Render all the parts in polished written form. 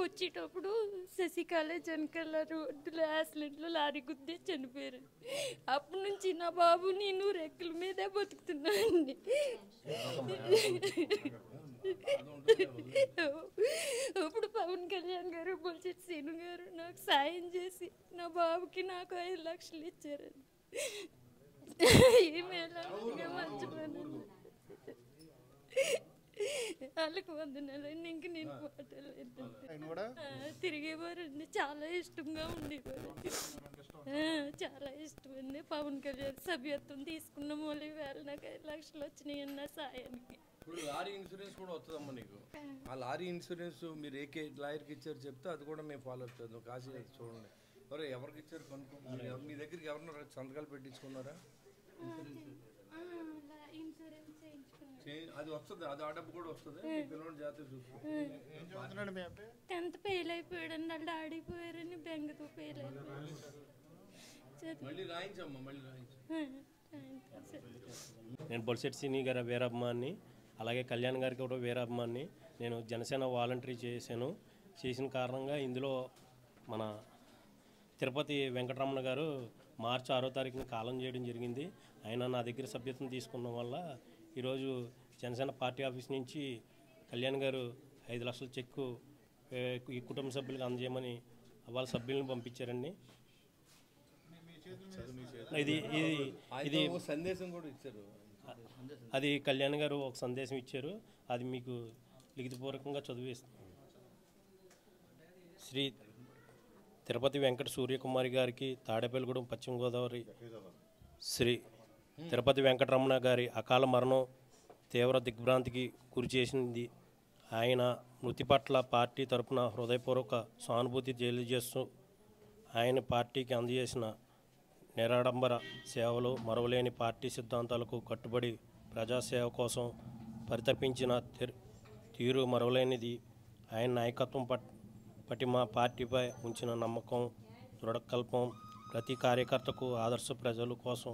వచ్చేటప్పుడు శశికళ జనకళ రోడ్డులో యాక్సిడెంట్లో లారీ గుద్ది చనిపోయారు. అప్పటి నుంచి నా బాబు నేను రెక్కల మీదే బతుకుతున్నానండి. ఇప్పుడు పవన్ కళ్యాణ్ గారు, బొల్చెట్టి శ్రీను గారు నాకు సాయం చేసి నా బాబుకి నాకు 5 లక్షలు ఇచ్చారండి. మర్చిపోయాను. వాళ్ళకి వందనాలండి. ఇంక నేను పాటలేదు. తిరిగేవారండి, చాలా ఇష్టంగా ఉండేవారు. చాలా ఇష్టం అండి. పవన్ కళ్యాణ్ సభ్యత్వం తీసుకున్న మూల వేళ నాకు 5 లక్షలు వచ్చినాయి అన్న సాయానికి. ఇప్పుడు లారీ ఇన్సూరెన్స్ కూడా వస్తుందమ్మా నీకు. ఆ లారీ ఇన్సూరెన్స్ మీరు ఏ లాయర్కి ఇచ్చారు చెప్తే అది కూడా మేము ఫాలో అప్ చేద్దాం. కాశీ చూడండి ఎవరికి ఇచ్చారు కనుక్కోండి. మీ దగ్గరికి ఎవరన్నా సంతకాలు పెట్టించుకున్నారా? అది వస్తుంది, అది ఆ డబ్బు కూడా వస్తుంది. పిల్లలు జాతర చూసుకుంటాడు. 10th fail అయిపోయాడండి. వాళ్ళు ఆడిపోయారని బెంగతో ఫెయిల్ అయిపోయాడు. మళ్ళీ రాయించమ్మా, మళ్ళీ రాయించు. నేను బొల్చెట్టి శ్రీను గారి వీరాభిమాన్ని, అలాగే కళ్యాణ్ గారికి కూడా వీరాభిమాన్ని. నేను జనసేన వాలంటరీ చేసిన కారణంగా ఇందులో మన తిరుపతి వెంకటరమణ గారు మార్చి 6వ తారీఖున కాలం చేయడం జరిగింది. ఆయన నా దగ్గర సభ్యత్వం తీసుకున్న వల్ల ఈరోజు జనసేన పార్టీ ఆఫీస్ నుంచి కళ్యాణ్ గారు 5 లక్షల చెక్కు ఈ కుటుంబ సభ్యులకు అందజేయమని వాళ్ళ సభ్యులను పంపించారండి. ఇది సందేశం కూడా ఇచ్చారు. అది కళ్యాణ్ గారు ఒక సందేశం ఇచ్చారు. అది మీకు లిఖితపూర్వకంగా చదివేస్తాను. శ్రీ తిరుపతి వెంకట సూర్యకుమారి గారికి తాడేపల్లిగూడెం, పశ్చిమ గోదావరి శ్రీ తిరుపతి వెంకటరమణ గారి అకాల మరణం తీవ్ర దిగ్భ్రాంతికి గురి చేసింది. ఆయన మృతి పట్ల పార్టీ తరపున హృదయపూర్వక సానుభూతి తెలియజేస్తూ ఆయన పార్టీకి అందజేసిన నిరాడంబర సేవలు, మరవలేని పార్టీ సిద్ధాంతాలకు కట్టుబడి ప్రజాసేవ కోసం పరితపించిన తీరు మరవలేనిది. ఆయన నాయకత్వం పట్టి మా పార్టీపై ఉంచిన నమ్మకం, దృఢకల్పం ప్రతి కార్యకర్తకు ఆదర్శ, ప్రజల కోసం,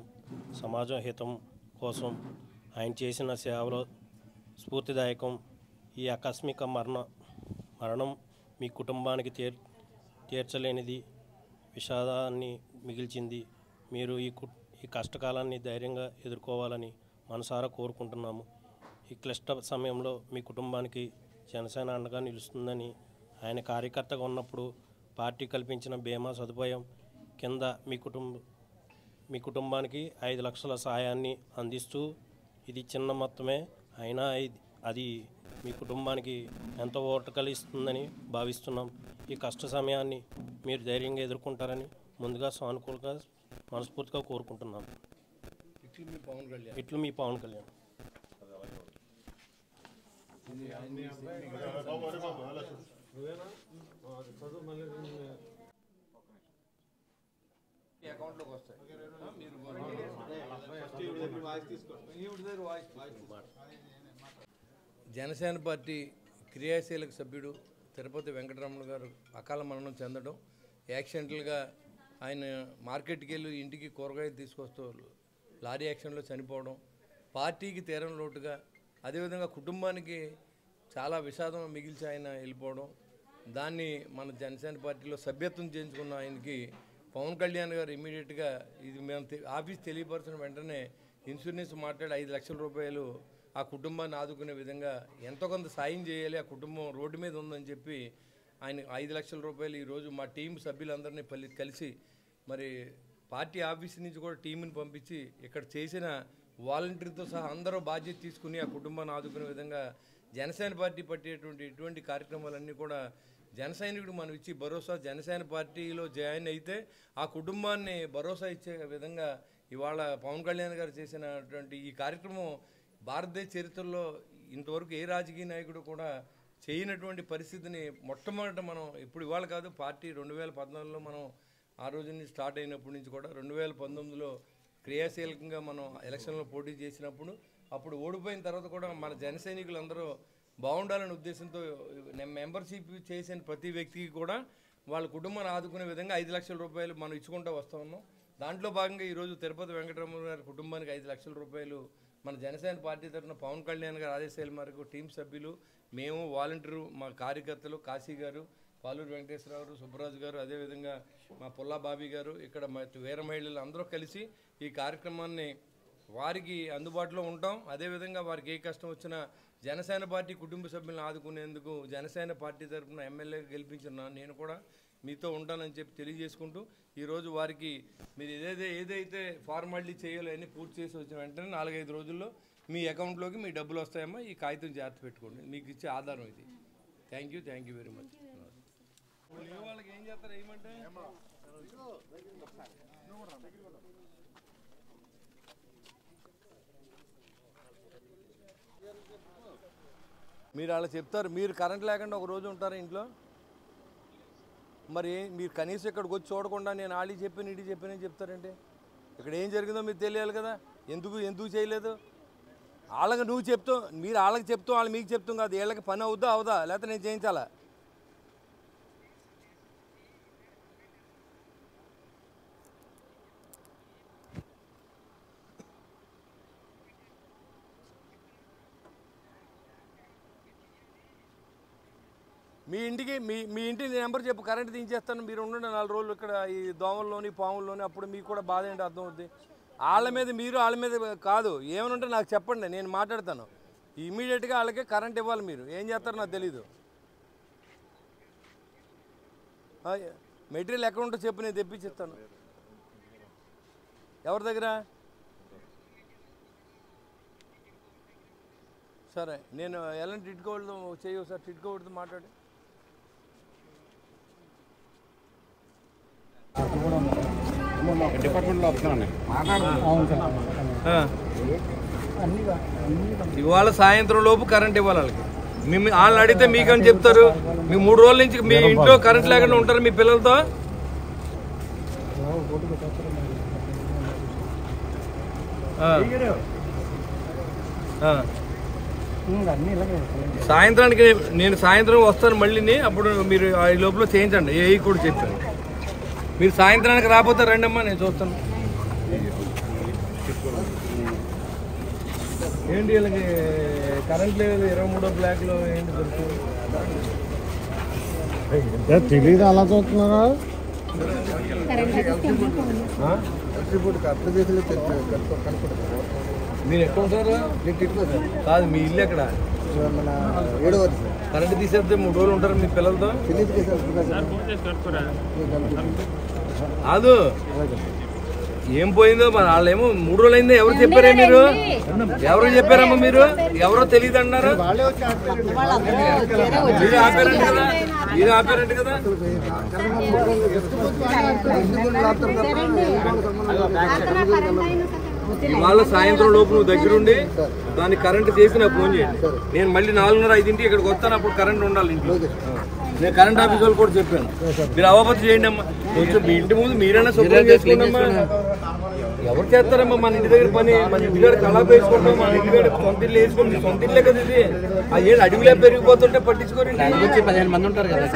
సమాజ హితం కోసం ఆయన చేసిన సేవలో స్ఫూర్తిదాయకం. ఈ ఆకస్మిక మరణం మీ కుటుంబానికి తీర్చలేనిది విషాదాన్ని మిగిల్చింది. మీరు ఈ కష్టకాలాన్ని ధైర్యంగా ఎదుర్కోవాలని మనసారా కోరుకుంటున్నాము. ఈ క్లిష్ట సమయంలో మీ కుటుంబానికి జనసేన అండగా నిలుస్తుందని, ఆయన కార్యకర్తగా ఉన్నప్పుడు పార్టీ కల్పించిన బీమా సదుపాయం కింద మీ కుటుంబానికి 5 లక్షల సాయాన్ని అందిస్తూ, ఇది చిన్న మొత్తమే అయినా అది మీ కుటుంబానికి ఎంతో ఊరట కలిగిస్తుందని భావిస్తున్నాం. ఈ కష్ట సమయాన్ని మీరు ధైర్యంగా ఎదుర్కొంటారని ముందుగా సానుకూలంగా మనస్ఫూర్తిగా కోరుకుంటున్నాం. ఇట్లు మీ పవన్ కళ్యాణ్. అకౌంట్లోకి వస్తాయి. జనసేన పార్టీ క్రియాశీలక సభ్యుడు తిరుపతి వెంకటరమణ గారు అకాల మరణం చెందడం, యాక్సిడెంటల్గా ఆయన మార్కెట్కి వెళ్ళి ఇంటికి కూరగాయలు తీసుకొస్తూ లారీ యాక్సిడెంట్లో చనిపోవడం పార్టీకి తీరం లోటుగా, అదేవిధంగా కుటుంబానికి చాలా విషాదం మిగిల్చి ఆయన వెళ్ళిపోవడం, దాన్ని మన జనసేన పార్టీలో సభ్యత్వం చేయించుకున్న ఆయనకి పవన్ కళ్యాణ్ గారు ఇమీడియట్గా ఇది మేము ఆఫీస్ తెలియపరిచిన వెంటనే ఇన్సూరెన్స్ మాట్లాడి 5 లక్షల రూపాయలు ఆ కుటుంబాన్ని ఆదుకునే విధంగా ఎంతో కొంత సాయం చేయాలి, ఆ కుటుంబం రోడ్డు మీద ఉందని చెప్పి ఆయన 5 లక్షల రూపాయలు ఈరోజు మా టీం సభ్యులందరినీ కలిసి మరి పార్టీ ఆఫీస్ నుంచి కూడా టీంని పంపించి ఇక్కడ చేసిన వాలంటీర్తో సహా అందరూ బాధ్యత తీసుకుని ఆ కుటుంబాన్ని ఆదుకునే విధంగా జనసేన పార్టీ పట్టేటువంటి ఇటువంటి కార్యక్రమాలన్నీ కూడా జనసైనికుడు మనం ఇచ్చి భరోసా, జనసేన పార్టీలో జాయిన్ అయితే ఆ కుటుంబాన్ని భరోసా ఇచ్చే విధంగా ఇవాళ పవన్ కళ్యాణ్ గారు చేసినటువంటి ఈ కార్యక్రమం భారతదేశ చరిత్రలో ఇంతవరకు ఏ రాజకీయ నాయకుడు కూడా చేయనటువంటి పరిస్థితిని మొట్టమొదట మనం ఇప్పుడు ఇవాళ కాదు, పార్టీ 2014లో మనం ఆ రోజు నుంచి స్టార్ట్ అయినప్పటి నుంచి కూడా 2019లో క్రియాశీలకంగా మనం ఎలక్షన్లో పోటీ చేసినప్పుడు అప్పుడు ఓడిపోయిన తర్వాత కూడా మన జన సైనికులందరూ బాగుండాలనే ఉద్దేశంతో మెంబర్షిప్ చేసిన ప్రతి వ్యక్తికి కూడా వాళ్ళ కుటుంబాన్ని ఆదుకునే విధంగా 5 లక్షల రూపాయలు మనం ఇచ్చుకుంటూ వస్తూ ఉన్నాం. దాంట్లో భాగంగా ఈరోజు తిరుపతి వెంకటరమణ గారి కుటుంబానికి 5 లక్షల రూపాయలు మన జనసేన పార్టీ తరఫున పవన్ కళ్యాణ్ గారు ఆదేశాల మేరకు టీం సభ్యులు, మేము, వాలంటీరు, మా కార్యకర్తలు, కాశీ గారు, పాలూరు వెంకటేశ్వరరావు, సుబ్బరాజు గారు, అదేవిధంగా మా పుల్లా బాబీ గారు, ఇక్కడ మా వీర మహిళలు అందరూ కలిసి ఈ కార్యక్రమాన్ని వారికి అందుబాటులో ఉంటాం. అదేవిధంగా వారికి ఏ కష్టం వచ్చినా జనసేన పార్టీ కుటుంబ సభ్యులను ఆదుకునేందుకు జనసేన పార్టీ తరఫున ఎమ్మెల్యే గెలిపించిన నేను కూడా మీతో ఉంటానని చెప్పి తెలియజేసుకుంటూ ఈరోజు వారికి మీరు ఏదైతే ఫార్మాలిటీ చేయాలో అన్నీ పూర్తి చేసి వచ్చిన వెంటనే 4-5 రోజుల్లో మీ అకౌంట్లోకి మీ డబ్బులు వస్తాయమ్మా. ఈ కాగితం జాగ్రత్త పెట్టుకోండి, మీకు ఇచ్చే ఆధారం ఇది. Thank you very much. వాళ్ళకి ఏం చేస్తారు ఏమంటే మీరు అలా చెప్తారు. మీరు కరెంట్ లేకుండా ఒక రోజు ఉంటారా ఇంట్లో? మరి మీరు కనీసం ఇక్కడికి వచ్చి చూడకుండా నేను ఆడి చెప్పాను ఇటు చెప్పానని చెప్తారంటే ఇక్కడ ఏం జరిగిందో మీకు తెలియాలి కదా. ఎందుకు చేయలేదు? వాళ్ళకి నువ్వు చెప్తావు, మీరు వాళ్ళకి చెప్తాం, వాళ్ళు మీకు చెప్తాం కాదు. వీళ్ళకి పని అవుద్దా అవదా లేకపోతే నేను చేయించాలా? మీ ఇంటి నెంబర్ చెప్పు, కరెంట్ దించేస్తాను, మీరు ఉండండి 4 రోజులు ఇక్కడ ఈ దోమల్లోని పాముల్లోని. అప్పుడు మీకు కూడా బాధ ఏంటి అర్థం అవుద్ది. వాళ్ళ మీద కాదు, ఏమైనా ఉంటే నాకు చెప్పండి, నేను మాట్లాడతాను. ఇమీడియట్గా వాళ్ళకి కరెంట్ ఇవ్వాలి. మీరు ఏం చేస్తారో నాకు తెలీదు. మెటీరియల్ ఎక్కడ ఉంటో చెప్పు, నేను తెప్పించిస్తాను. ఎవరి దగ్గర? సరే, నేను ఎలాంటి టిట్కోడ్తో చేయవు సార్, టిట్కోడ్తో మాట్లాడి డిపార్ట్మెంట్లో వస్తున్నాను. ఇవాళ సాయంత్రం లోపు కరెంట్ ఇవ్వాలి వాళ్ళకి. వాళ్ళని అడిగితే మీకని చెప్తారు. మీ 3 రోజుల నుంచి మీ ఇంట్లో కరెంట్ లేకుండా ఉంటారు మీ పిల్లలతో. సాయంత్రానికి నేను సాయంత్రం వస్తాను మళ్ళీ. అప్పుడు మీరు ఈ లోపల చేయించండి. ఏ కూడా చెప్పాను. మీరు సాయంత్రానికి రాకపోతే రండమ్మా, నేను చూస్తాను. ఏంటి వీళ్ళకి కరెంట్ లేదు, 23వ బ్లాక్లో ఏంటి దొరుకుతుంది తెలీదు. అలా చూస్తున్నారా? మీరు ఎక్కడ ఉంటారా? కాదు, మీ ఇల్లు ఎక్కడ? కరెంట్ తీసేస్తే 3 రోజులు ఉంటారు మీ పిల్లలతో? కాదు, ఏం పోయిందో మరి వాళ్ళేమో 3 రోజులు అయిందో ఎవరు చెప్పారే? ఎవరు చెప్పారమ్మా? మీరు ఎవరో తెలియదు అన్నారు. మీరు ఆపారంట కదా. ఇవాళ సాయంత్రం లోపు నువ్వు దగ్గరుండి దాన్ని కరెంట్ చేసి నాకు ఫోన్ చేయండి. నేను మళ్ళీ 4:30-5 ఇక్కడికి వస్తాను. అప్పుడు కరెంట్ ఉండాలి ఇంట్లో. నేను కరెంట్ ఆఫీస్ వాళ్ళు కూడా చెప్పాను. మీరు అవపతి చేయండి అమ్మా. కొంచెం మీ ఇంటి ముందు మీరైనా శుభ్రం చేసుకోండి అమ్మా. ఎవరు చేస్తారమ్మా మన ఇంటి దగ్గర పని? మన ఇంటి దగ్గర కళాపు వేసుకుంటాం, మన ఇంటి దగ్గర సొంత ఇల్లు వేసుకుంటాం. సొంత ఇల్లే కదా ఇది. ఆ ఏళ్ళు అడవిలో పెరిగిపోతుంటే పట్టించుకోండి. 15 మంది ఉంటారు కదా.